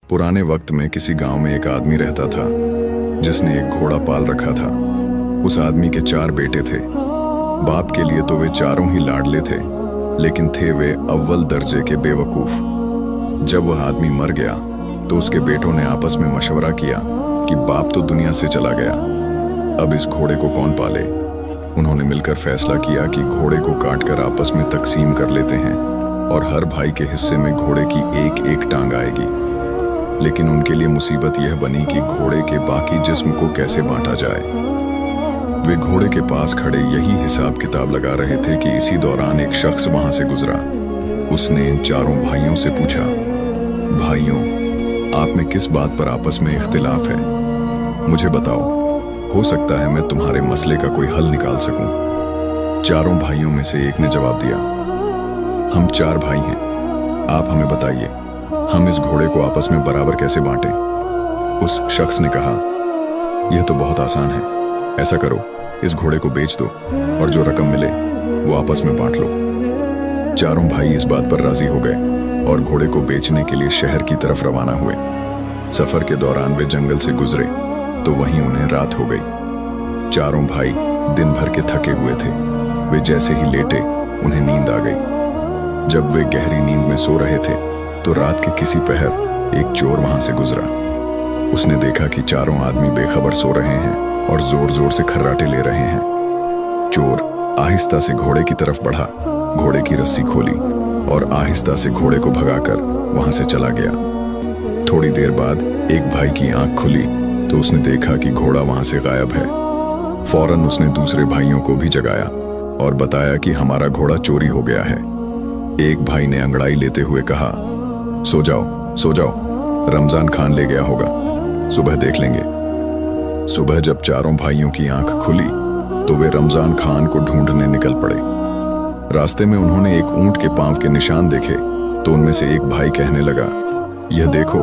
पुराने वक्त में किसी गांव में एक आदमी रहता था जिसने एक घोड़ा पाल रखा था। उस आदमी के 4 बेटे थे। बाप के लिए तो वे चारों ही लाडले थे, लेकिन थे वे अव्वल दर्जे के बेवकूफ। जब वह आदमी मर गया तो उसके बेटों ने आपस में मशवरा किया कि बाप तो दुनिया से चला गया, अब इस घोड़े को कौन पाले। उन्होंने मिलकर फैसला किया कि घोड़े को काटकर आपस में तकसीम कर लेते हैं और हर भाई के हिस्से में घोड़े की एक एक टांग आएगी। लेकिन उनके लिए मुसीबत यह बनी कि घोड़े के बाकी जिस्म को कैसे बांटा जाए। वे घोड़े के पास खड़े यही हिसाब किताब लगा रहे थे कि इसी दौरान एक शख्स वहां से गुजरा। उसने इन चारों भाइयों से पूछा, भाइयों, आप में किस बात पर आपस में इख्तिलाफ है? मुझे बताओ, हो सकता है मैं तुम्हारे मसले का कोई हल निकाल सकूं। चारों भाइयों में से एक ने जवाब दिया, हम 4 भाई हैं, आप हमें बताइए, हम इस घोड़े को आपस में बराबर कैसे बांटें? उस शख्स ने कहा, यह तो बहुत आसान है। ऐसा करो, इस घोड़े को बेच दो और जो रकम मिले वो आपस में बांट लो। चारों भाई इस बात पर राजी हो गए और घोड़े को बेचने के लिए शहर की तरफ रवाना हुए। सफर के दौरान वे जंगल से गुजरे तो वहीं उन्हें रात हो गई। चारों भाई दिन भर के थके हुए थे। वे जैसे ही लेटे उन्हें नींद आ गई। जब वे गहरी नींद में सो रहे थे तो रात के किसी पहर एक चोर वहां से गुजरा। उसने देखा कि चारों आदमी बेखबर सो रहे हैं और जोर जोर से खर्राटे ले रहे हैं। चोर आहिस्ता से घोड़े की तरफ बढ़ा, घोड़े की रस्सी खोली और आहिस्ता से घोड़े को भगाकर वहां से चला गया। थोड़ी देर बाद एक भाई की आंख खुली तो उसने देखा कि घोड़ा वहां से गायब है। फौरन उसने दूसरे भाइयों को भी जगाया और बताया कि हमारा घोड़ा चोरी हो गया है। एक भाई ने अंगड़ाई लेते हुए कहा, सो जाओ, सो जाओ, रमजान खान ले गया होगा, सुबह देख लेंगे। सुबह जब चारों भाइयों की आंख खुली तो वे रमजान खान को ढूंढने निकल पड़े। रास्ते में उन्होंने एक ऊंट के पांव के निशान देखे तो उनमें से एक भाई कहने लगा, यह देखो,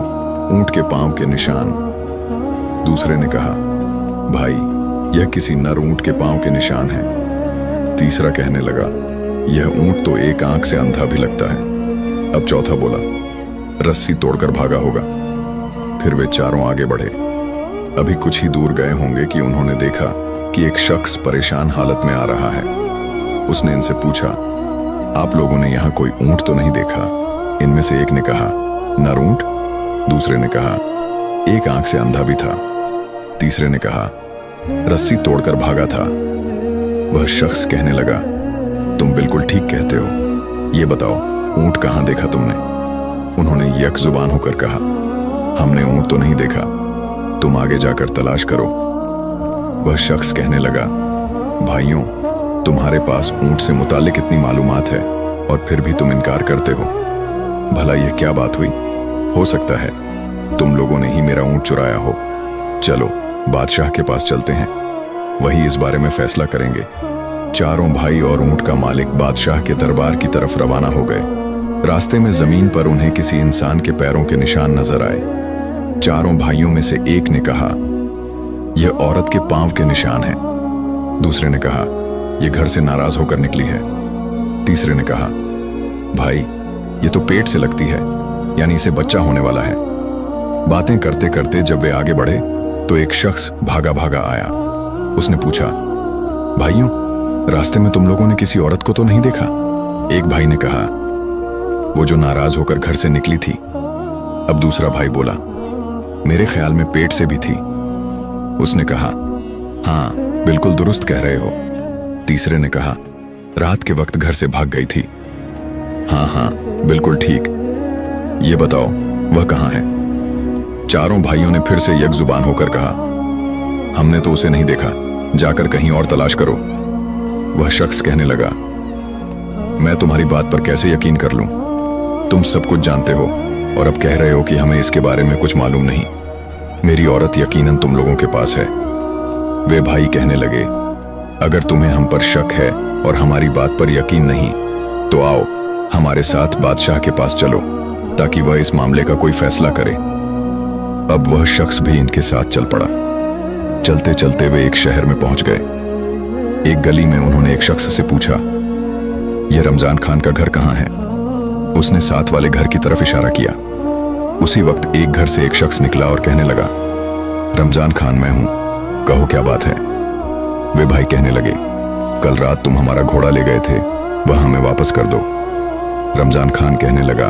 ऊंट के पांव के निशान। दूसरे ने कहा, भाई, यह किसी नर ऊंट के पांव के निशान हैं। तीसरा कहने लगा, यह ऊंट तो एक आंख से अंधा भी लगता है। अब चौथा बोला, रस्सी तोड़कर भागा होगा। फिर वे चारों आगे बढ़े। अभी कुछ ही दूर गए होंगे कि उन्होंने देखा कि एक शख्स परेशान हालत में आ रहा है। उसने इनसे पूछा, आप लोगों ने यहाँ कोई ऊंट तो नहीं देखा? इनमें से एक ने कहा, नर ऊंट। दूसरे ने कहा, एक आंख से अंधा भी था। तीसरे ने कहा, रस्सी तोड़कर भागा था। वह शख्स कहने लगा, तुम बिल्कुल ठीक कहते हो, ये बताओ, ऊंट कहाँ देखा तुमने? उन्होंने यक जुबान होकर कहा, हमने ऊंट तो नहीं देखा, तुम आगे जाकर तलाश करो। वह शख्स कहने लगा, भाइयों, तुम्हारे पास ऊंट से मुतालिक इतनी मालूमात है और फिर भी तुम इनकार करते हो। भला यह क्या बात हुई? हो सकता है तुम लोगों ने ही मेरा ऊंट चुराया हो। चलो बादशाह के पास चलते हैं, वही इस बारे में फैसला करेंगे। चारों भाई और ऊंट का मालिक बादशाह के दरबार की तरफ रवाना हो गए। रास्ते में जमीन पर उन्हें किसी इंसान के पैरों के निशान नजर आए। चारों भाइयों में से एक ने कहा, यह औरत के पांव के निशान हैं। दूसरे ने कहा, यह घर से नाराज होकर निकली है। तीसरे ने कहा, भाई, यह तो पेट से लगती है, यानी इसे बच्चा होने वाला है। बातें करते करते जब वे आगे बढ़े तो एक शख्स भागा भागा आया। उसने पूछा, भाइयों, रास्ते में तुम लोगों ने किसी औरत को तो नहीं देखा? एक भाई ने कहा, वो जो नाराज होकर घर से निकली थी। अब दूसरा भाई बोला, मेरे ख्याल में पेट से भी थी। उसने कहा, हाँ, बिल्कुल दुरुस्त कह रहे हो। तीसरे ने कहा, रात के वक्त घर से भाग गई थी। हाँ हाँ, बिल्कुल ठीक। ये बताओ, वह कहाँ है? चारों भाइयों ने फिर से यक जुबान होकर कहा, हमने तो उसे नहीं देखा, जाकर कहीं और तलाश करो। वह शख्स कहने लगा, मैं तुम्हारी बात पर कैसे यकीन कर लूं? तुम सब कुछ जानते हो और अब कह रहे हो कि हमें इसके बारे में कुछ मालूम नहीं। मेरी औरत यकीनन तुम लोगों के पास है। वे भाई कहने लगे, अगर तुम्हें हम पर शक है और हमारी बात पर यकीन नहीं तो आओ हमारे साथ बादशाह के पास चलो ताकि वह इस मामले का कोई फैसला करे। अब वह शख्स भी इनके साथ चल पड़ा। चलते चलते वे एक शहर में पहुंच गए। एक गली में उन्होंने एक शख्स से पूछा, यह रमजान खान का घर कहाँ है? उसने साथ वाले घर की तरफ इशारा किया। उसी वक्त एक घर से एक शख्स निकला और कहने लगा, रमजान खान मैं हूं, कहो क्या बात है। वे भाई कहने लगे, कल रात तुम हमारा घोड़ा ले गए थे, वह हमें वापस कर दो। रमजान खान कहने लगा,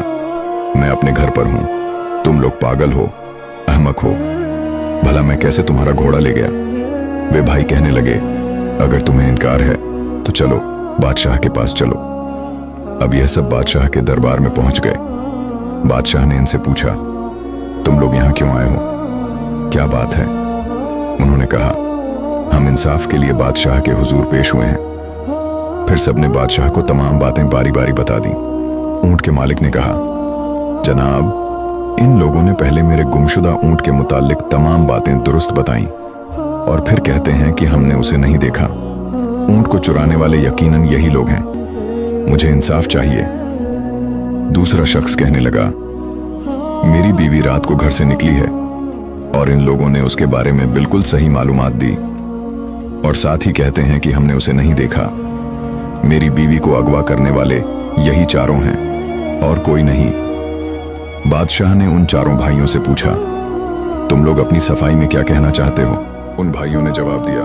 मैं अपने घर पर हूं, तुम लोग पागल हो, अहमक हो, भला मैं कैसे तुम्हारा घोड़ा ले गया। वे भाई कहने लगे, अगर तुम्हें इनकार है तो चलो बादशाह के पास चलो। अब यह सब बादशाह के दरबार में पहुंच गए। बादशाह ने इनसे पूछा, तुम लोग यहां क्यों आए हो, क्या बात है। उन्होंने कहा, हम इंसाफ के लिए बादशाह के हुजूर पेश हुए हैं। फिर सबने बादशाह को तमाम बातें बारी बारी बता दी। ऊंट के मालिक ने कहा, जनाब, इन लोगों ने पहले मेरे गुमशुदा ऊंट के मुतालिक तमाम बातें दुरुस्त बताईं और फिर कहते हैं कि हमने उसे नहीं देखा। ऊंट को चुराने वाले यकीनन यही लोग हैं, मुझे इंसाफ चाहिए। दूसरा शख्स कहने लगा, मेरी बीवी रात को घर से निकली है और इन लोगों ने उसके बारे में बिल्कुल सही मालूमात दी और साथ ही कहते हैं कि हमने उसे नहीं देखा। मेरी बीवी को अगवा करने वाले यही चारों हैं और कोई नहीं। बादशाह ने उन चारों भाइयों से पूछा, तुम लोग अपनी सफाई में क्या कहना चाहते हो। उन भाइयों ने जवाब दिया,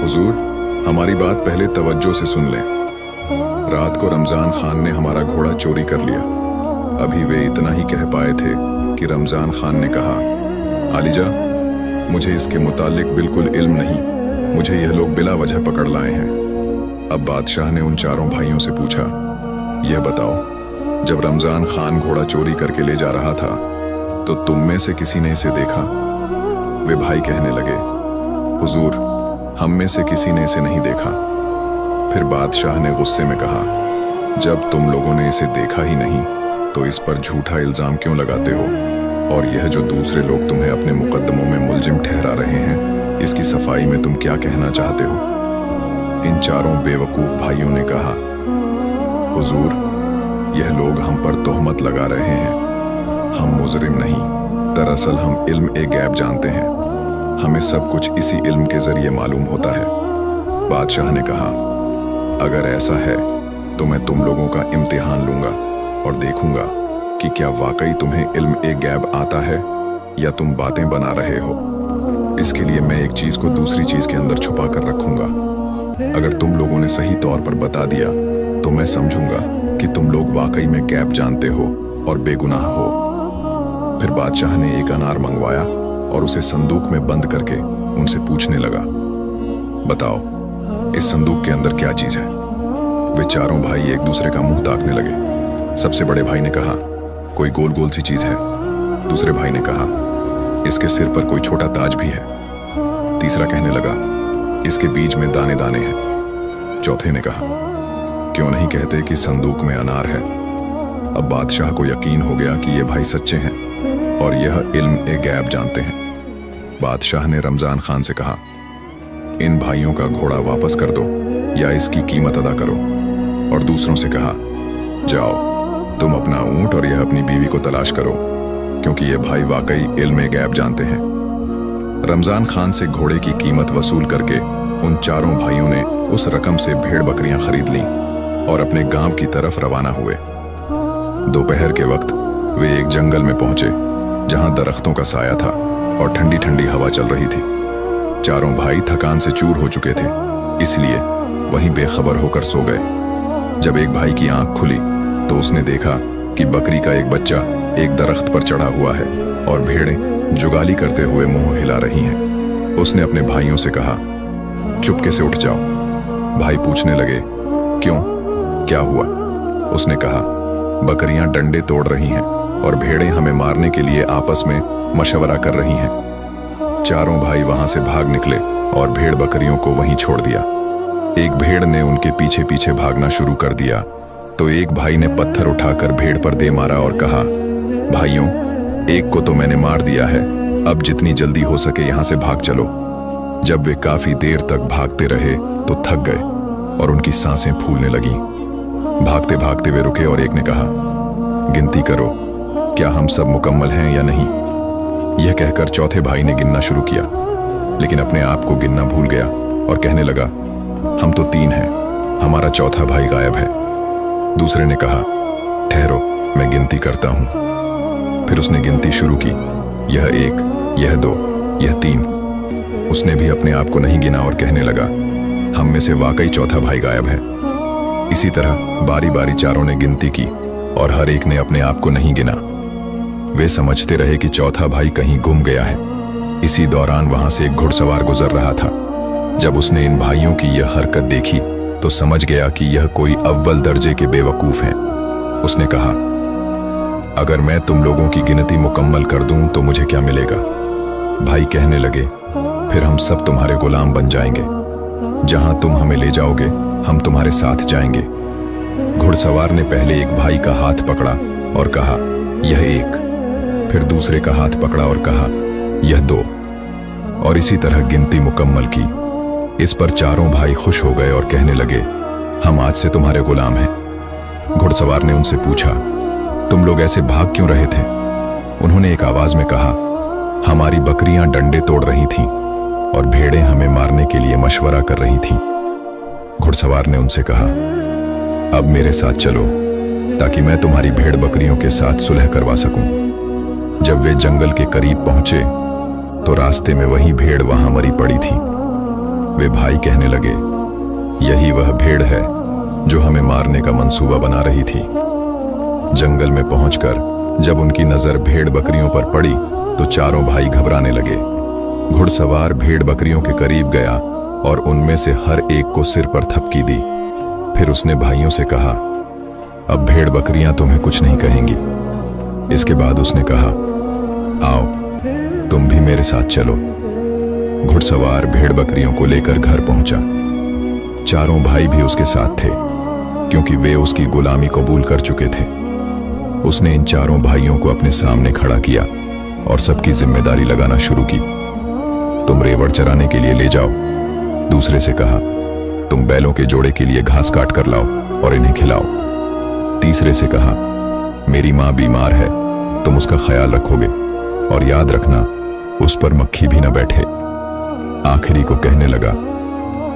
हुजूर, हमारी बात पहले तवज्जो से सुन लें। रात को रमजान खान ने हमारा घोड़ा चोरी कर लिया। अभी वे इतना ही कह पाए थे कि रमजान खान ने कहा, आलिजा, मुझे इसके मुतालिक बिल्कुल इल्म नहीं, मुझे यह लोग बिला वजह पकड़ लाए हैं। अब बादशाह ने उन चारों भाइयों से पूछा, यह बताओ, जब रमजान खान घोड़ा चोरी करके ले जा रहा था तो तुम में से किसी ने इसे देखा। वे भाई कहने लगे, हुजूर, हम में से किसी ने इसे नहीं देखा। फिर बादशाह ने गुस्से में कहा, जब तुम लोगों ने इसे देखा ही नहीं तो इस पर झूठा इल्जाम क्यों लगाते हो, और यह जो दूसरे लोग तुम्हें अपने मुकद्दमों में मुलजिम ठहरा रहे हैं, इसकी सफाई में तुम क्या कहना चाहते हो। इन चारों बेवकूफ भाइयों ने कहा, हुजूर, यह लोग हम पर तोहमत लगा रहे हैं, हम मुजरिम नहीं, दरअसल हम इल्म ए गैब जानते हैं, हमें सब कुछ इसी इल्म के जरिए मालूम होता है। बादशाह ने कहा, अगर ऐसा है तो मैं तुम लोगों का इम्तिहान लूंगा और देखूंगा कि क्या वाकई तुम्हें इल्म ए गैब आता है या तुम बातें बना रहे हो। इसके लिए मैं एक चीज को दूसरी चीज के अंदर छुपा कर रखूंगा। अगर तुम लोगों ने सही तौर पर बता दिया तो मैं समझूंगा कि तुम लोग वाकई में गैब जानते हो और बेगुनाह हो। फिर बादशाह ने एक अनार मंगवाया और उसे संदूक में बंद करके उनसे पूछने लगा, बताओ, इस संदूक के अंदर क्या चीज है। वे चारों भाई एक दूसरे का मुंह ताकने लगे। सबसे बड़े भाई ने कहा, कोई गोल गोल सी चीज है। दूसरे भाई ने कहा, इसके सिर पर कोई छोटा ताज भी है। तीसरा कहने लगा, इसके बीज में दाने दाने हैं। चौथे ने कहा, क्यों नहीं कहते कि संदूक में अनार है। अब बादशाह को यकीन हो गया कि ये भाई सच्चे हैं और यह इल्म ए गैब जानते हैं। बादशाह ने रमजान खान से कहा, इन भाइयों का घोड़ा वापस कर दो या इसकी कीमत अदा करो। और दूसरों से कहा, जाओ, तुम अपना ऊंट और यह अपनी बीवी को तलाश करो, क्योंकि ये भाई वाकई इल्म ए गैब जानते हैं। रमजान खान से घोड़े की कीमत वसूल करके उन चारों भाइयों ने उस रकम से भेड़ बकरियां खरीद लीं और अपने गांव की तरफ रवाना हुए। दोपहर के वक्त वे एक जंगल में पहुंचे जहां दरख्तों का साया था और ठंडी ठंडी हवा चल रही थी। चारों भाई थकान से चूर हो चुके थे, इसलिए वहीं बेखबर होकर सो गए। जब एक भाई की आंख खुली तो उसने देखा कि बकरी का एक बच्चा एक दरख्त पर चढ़ा हुआ है और भेड़ें जुगाली करते हुए मुंह हिला रही हैं। उसने अपने भाइयों से कहा, चुपके से उठ जाओ। भाई पूछने लगे, क्यों, क्या हुआ। उसने कहा, बकरियां डंडे तोड़ रही हैं और भेड़ें हमें मारने के लिए आपस में मशवरा कर रही हैं। चारों भाई वहां से भाग निकले और भेड़ बकरियों को वहीं छोड़ दिया। एक भेड़ ने उनके पीछे पीछे भागना शुरू कर दिया तो एक भाई ने पत्थर उठाकर भेड़ पर दे मारा और कहा, भाइयों, एक को तो मैंने मार दिया है, अब जितनी जल्दी हो सके यहां से भाग चलो। जब वे काफी देर तक भागते रहे तो थक गए और उनकी सांसें फूलने लगीं। भागते भागते वे रुके और एक ने कहा, गिनती करो, क्या हम सब मुकम्मल हैं या नहीं। यह कहकर चौथे भाई ने गिनना शुरू किया, लेकिन अपने आप को गिनना भूल गया और कहने लगा, हम तो 3 हैं, हमारा चौथा भाई गायब है। दूसरे ने कहा, ठहरो, मैं गिनती करता हूं। फिर उसने गिनती शुरू की, यह 1, यह 2, यह 3। उसने भी अपने आप को नहीं गिना और कहने लगा, हम में से वाकई चौथा भाई गायब है। इसी तरह बारी बारी चारों ने गिनती की और हर एक ने अपने आप को नहीं गिना। वे समझते रहे कि चौथा भाई कहीं गुम गया है। इसी दौरान वहां से एक घुड़सवार गुजर रहा था। जब उसने इन भाइयों की यह हरकत देखी तो समझ गया कि यह कोई अव्वल दर्जे के बेवकूफ हैं। उसने कहा, अगर मैं तुम लोगों की गिनती मुकम्मल कर दूं तो मुझे क्या मिलेगा? भाई कहने लगे, फिर हम सब तुम्हारे गुलाम बन जाएंगे। जहां तुम हमें ले जाओगे हम तुम्हारे साथ जाएंगे। घुड़सवार ने पहले एक भाई का हाथ पकड़ा और कहा, यह 1। फिर दूसरे का हाथ पकड़ा और कहा, यह 2। और इसी तरह गिनती मुकम्मल की। इस पर चारों भाई खुश हो गए और कहने लगे, हम आज से तुम्हारे गुलाम हैं। घुड़सवार ने उनसे पूछा, तुम लोग ऐसे भाग क्यों रहे थे? उन्होंने एक आवाज में कहा, हमारी बकरियां डंडे तोड़ रही थीं और भेड़ें हमें मारने के लिए मशवरा कर रही थीं। घुड़सवार ने उनसे कहा, अब मेरे साथ चलो ताकि मैं तुम्हारी भेड़ बकरियों के साथ सुलह करवा सकूं। जब वे जंगल के करीब पहुंचे तो रास्ते में वही भेड़ वहां मरी पड़ी थी। वे भाई कहने लगे, यही वह भेड़ है जो हमें मारने का मंसूबा बना रही थी। जंगल में पहुंचकर जब उनकी नजर भेड़ बकरियों पर पड़ी तो चारों भाई घबराने लगे। घुड़सवार भेड़ बकरियों के करीब गया और उनमें से हर एक को सिर पर थपकी दी। फिर उसने भाइयों से कहा, अब भेड़ बकरियां तुम्हें कुछ नहीं कहेंगी। इसके बाद उसने कहा, आओ तुम भी मेरे साथ चलो। घुड़सवार भेड़ बकरियों को लेकर घर पहुंचा। चारों भाई भी उसके साथ थे क्योंकि वे उसकी गुलामी कबूल कर चुके थे। उसने इन चारों भाइयों को अपने सामने खड़ा किया और सबकी जिम्मेदारी लगाना शुरू की। तुम रेवड़ चराने के लिए ले जाओ। दूसरे से कहा, तुम बैलों के जोड़े के लिए घास काट कर लाओ और इन्हें खिलाओ। तीसरे से कहा, मेरी माँ बीमार है, तुम उसका ख्याल रखोगे और याद रखना उस पर मक्खी भी न बैठे। आखिरी को कहने लगा,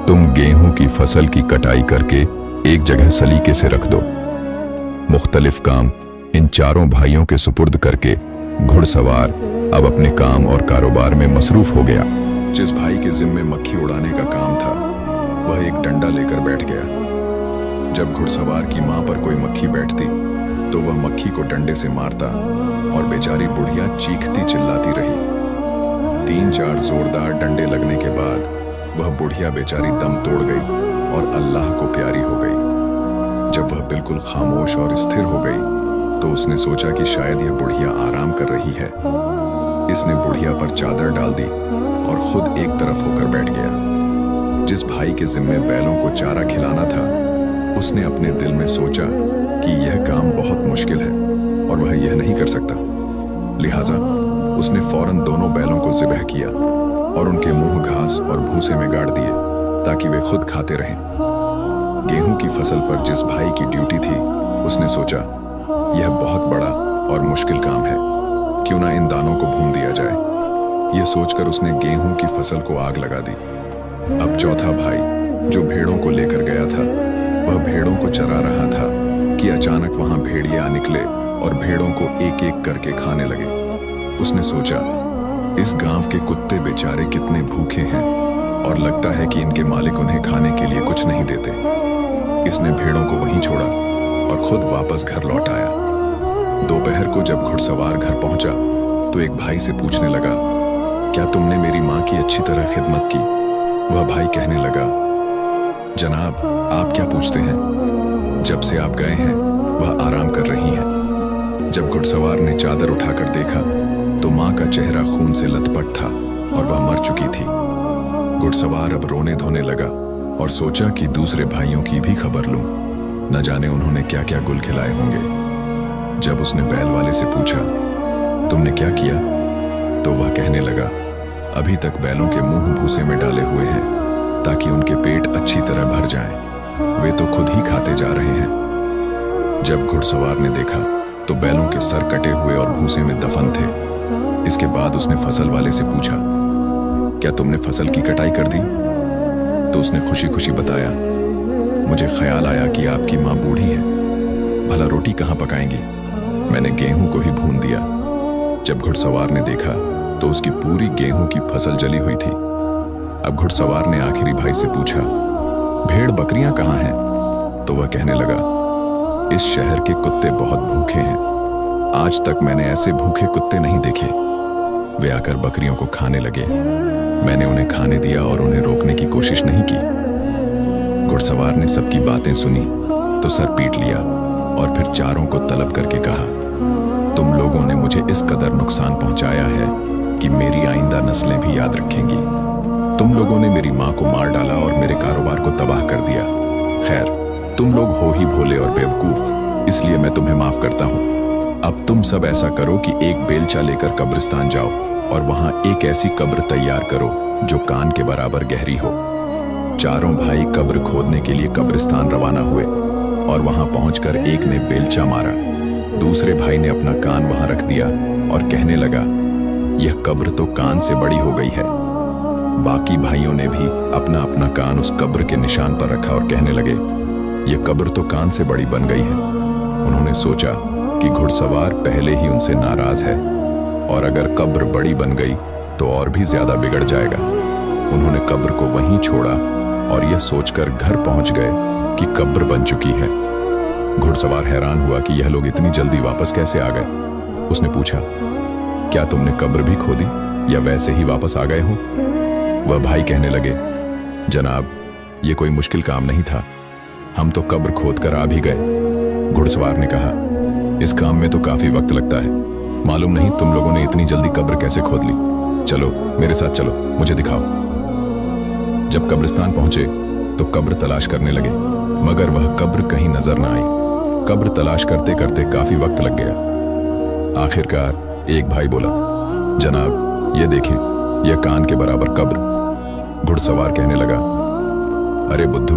तुम गेहूं की फसल की कटाई करके एक जगह सलीके से रख दो। मुख्तलिफ काम इन चारों भाइयों के सुपुर्द करके घुड़सवार अब अपने काम और कारोबार में मसरूफ हो गया। जिस भाई के जिम्मे मक्खी उड़ाने का काम था वह एक डंडा लेकर बैठ गया। जब घुड़सवार की मां पर कोई मक्खी बैठती तो वह मक्खी को डंडे से मारता और बेचारी बुढ़िया चीखती चिल्लाती रही। 3-4 जोरदार डंडे लगने के बाद वह बुढ़िया बेचारी दम तोड़ गई और अल्लाह को प्यारी हो गई। जब वह बिल्कुल खामोश और स्थिर हो गई तो उसने सोचा कि शायद यह बुढ़िया आराम कर रही है। इसने बुढ़िया पर चादर डाल दी और खुद एक तरफ होकर बैठ गया। जिस भाई के जिम्मे बैलों को चारा खिलाना था उसने अपने दिल में सोचा कि यह काम बहुत मुश्किल है और वह यह नहीं कर सकता। लिहाजा उसने फौरन दोनों बैलों को ज़िबह किया और उनके मुंह घास और भूसे में गाड़ दिए ताकि वे खुद खाते रहें। गेहूं की फसल पर जिस भाई की ड्यूटी थी उसने सोचा, यह बहुत बड़ा और मुश्किल काम है, क्यों ना इन दानों को भून दिया जाए। यह सोचकर उसने गेहूं की फसल को आग लगा दी। अब चौथा भाई जो भेड़ों को लेकर गया था वह भेड़ों को चरा रहा था कि अचानक वहां भेड़िए आ निकले और भेड़ों को एक एक करके खाने लगे। उसने सोचा, इस गांव के कुत्ते बेचारे कितने भूखे हैं और लगता है कि इनके मालिक उन्हें खाने के लिए कुछ नहीं देते। इसने भेड़ों को वहीं छोड़ा और खुद वापस घर लौट आया। दोपहर को जब घुड़सवार घर पहुंचा तो एक भाई से पूछने लगा, क्या तुमने मेरी माँ की अच्छी तरह खिदमत की? वह भाई कहने लगा, जनाब आप क्या पूछते हैं, जब से आप गए हैं वह आराम कर रही हैं। जब घुड़सवार ने चादर उठाकर देखा तो माँ का चेहरा खून से लथपथ था और वह मर चुकी थी। घुड़सवार अब रोने धोने लगा और सोचा कि दूसरे भाइयों की भी खबर लूं, न जाने उन्होंने क्या क्या गुल खिलाए होंगे। जब उसने बैल वाले से पूछा, तुमने क्या किया? तो वह कहने लगा, अभी तक बैलों के मुंह भूसे में डाले हुए हैं ताकि उनके पेट अच्छी तरह भर जाएं। वे तो खुद ही खाते जा रहे हैं। जब घुड़सवार ने देखा तो बैलों के सर कटे हुए और भूसे में दफन थे। इसके बाद उसने फसल वाले से पूछा, क्या तुमने फसल की कटाई कर दी? तो उसने खुशी खुशी बताया, मुझे ख्याल आया कि आपकी माँ बूढ़ी है, भला रोटी कहाँ पकाएंगी? मैंने गेहूं को ही भून दिया जब घुड़सवार ने देखा तो उसकी पूरी गेहूं की फसल जली हुई थी। अब घुड़सवार ने आखिरी भाई से पूछा, भेड़ बकरियां कहाँ हैं? तो वह कहने लगा, इस शहर के कुत्ते बहुत भूखे हैं। आज तक मैंने ऐसे भूखे कुत्ते नहीं देखे। वे आकर बकरियों को खाने लगे। मैंने उन्हें खाने दिया और उन्हें रोकने की कोशिश नहीं की। घुड़सवार ने सबकी बातें सुनी तो सर पीट लिया और फिर चारों को तलब करके कहा, तुम लोगों ने मुझे इस कदर नुकसान पहुंचाया है कि मेरी आइंदा नस्लें भी याद रखेंगी। तुम लोगों ने मेरी मां को मार डाला और मेरे कारोबार को तबाह कर दिया। खैर, तुम लोग हो ही भोले और बेवकूफ, इसलिए मैं तुम्हें माफ करता हूं। अब तुम सब ऐसा करो कि एक बेलचा लेकर कब्रिस्तान जाओ और वहां एक ऐसी कब्र तैयार करो जो कान के बराबर गहरी हो। चारों भाई कब्र खोदने के लिए कब्रिस्तान रवाना हुए और वहां पहुंचकर एक ने बेलचा मारा। दूसरे भाई ने अपना कान वहां रख दिया और कहने लगा, यह कब्र तो कान से बड़ी हो गई है। बाकी भाइयों ने भी अपना अपना कान उस कब्र के निशान पर रखा और कहने लगे, यह कब्र तो कान से बड़ी बन गई है। उन्होंने सोचा कि घुड़सवार पहले ही उनसे नाराज है और अगर कब्र बड़ी बन गई तो और भी ज्यादा बिगड़ जाएगा। उन्होंने कब्र को वहीं छोड़ा और यह सोचकर घर पहुंच गए कि कब्र बन चुकी है। घुड़सवार हैरान हुआ कि यह लोग इतनी जल्दी वापस कैसे आ गए। उसने पूछा, क्या तुमने कब्र भी खोदी या वैसे ही वापस आ गए हो? वह भाई कहने लगे, जनाब, यह कोई मुश्किल काम नहीं था, हम तो कब्र खोद कर आ भी गए। घुड़सवार ने कहा, इस काम में तो काफी वक्त लगता है, मालूम नहीं तुम लोगों ने इतनी जल्दी कब्र कैसे खोद ली। चलो मेरे साथ चलो, मुझे दिखाओ। जब कब्रिस्तान पहुंचे तो कब्र तलाश करने लगे, मगर वह कब्र कहीं नजर न आई। कब्र तलाश करते करते काफी वक्त लग गया। आखिरकार एक भाई बोला, जनाब ये देखें, यह कान के बराबर कब्र। घुड़सवार कहने लगा, अरे बुद्धू,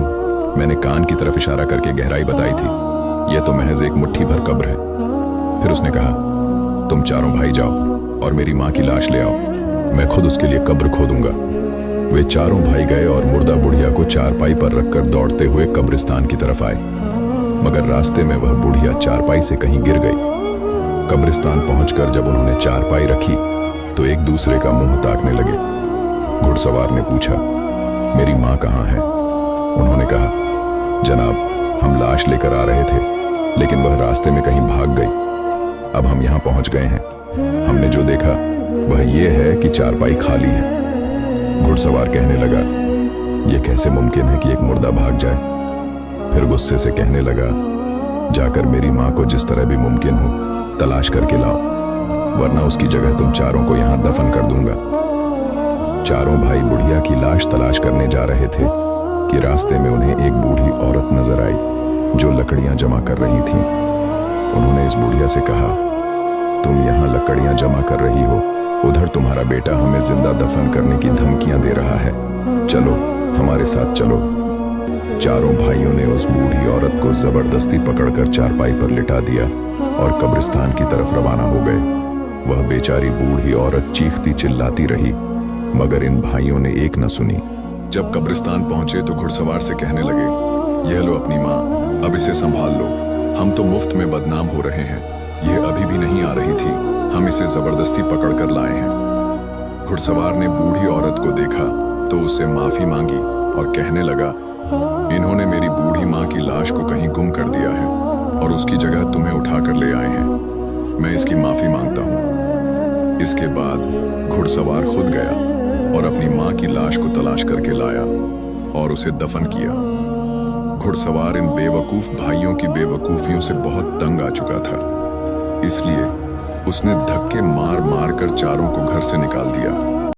मैंने कान की तरफ इशारा करके गहराई बताई थी, यह तो महज एक मुट्ठी भर कब्र है। फिर उसने कहा, तुम चारों भाई जाओ और मेरी मां की लाश ले आओ, मैं खुद उसके लिए कब्र खोदूंगा। वे चारों भाई गए और मुर्दा बुढ़िया को चारपाई पर रखकर दौड़ते हुए कब्रिस्तान की तरफ आए, मगर रास्ते में वह बुढ़िया चारपाई से कहीं गिर गई। कब्रिस्तान पहुंचकर जब उन्होंने चारपाई रखी तो एक दूसरे का मुंह ताकने लगे। घुड़सवार ने पूछा, मेरी मां कहाँ है? उन्होंने कहा, जनाब, हम लाश लेकर आ रहे थे, लेकिन वह रास्ते में कहीं भाग गई। अब हम यहाँ पहुंच गए हैं। हमने जो देखा वह यह है कि चारपाई खाली है। घुड़सवार कहने लगा, यह कैसे मुमकिन है कि एक मुर्दा भाग जाए? फिर गुस्से से कहने लगा, जाकर मेरी मां को जिस तरह भी मुमकिन हो तलाश करके लाओ, वरना उसकी जगह तुम चारों को यहां दफन कर दूंगा। चारों भाई बुढ़िया की लाश तलाश करने जा रहे थे कि रास्ते में उन्हें एक बूढ़ी औरत नजर आई जो लकड़ियां जमा कर रही थी। उन्होंने इस बुढ़िया से कहा, तुम यहाँ लकड़ियां जमा कर रही हो, उधर तुम्हारा बेटा हमें जिंदा दफन करने की धमकियां दे रहा है, चलो हमारे साथ चलो। चारों भाइयों ने उस बूढ़ी औरत को जबरदस्ती पकड़कर चारपाई पर लिटा दिया और कब्रिस्तान की तरफ रवाना हो गए। वह बेचारी बूढ़ी औरत चीखती चिल्लाती रही, मगर इन भाइयों ने एक न सुनी। जब कब्रिस्तान पहुंचे तो घुड़सवार से कहने लगे, यह लो अपनी माँ, अब इसे संभाल लो, हम तो मुफ्त में बदनाम हो रहे हैं। यह अभी भी नहीं आ रही थी, हम इसे जबरदस्ती पकड़कर लाए हैं। घुड़सवार ने बूढ़ी औरत को देखा तो उससे माफी मांगी और कहने लगा, इन्होंने मेरी बूढ़ी माँ की लाश को कहीं गुम कर दिया है और उसकी जगह तुम्हें उठाकर ले आए हैं, मैं इसकी माफी मांगता हूँ। इसके बाद घुड़सवार खुद गया और अपनी माँ की लाश को तलाश करके लाया और उसे दफन किया। घुड़सवार इन बेवकूफ भाइयों की बेवकूफियों से बहुत तंग आ चुका था, इसलिए उसने धक्के मार मार कर चारों को घर से निकाल दिया।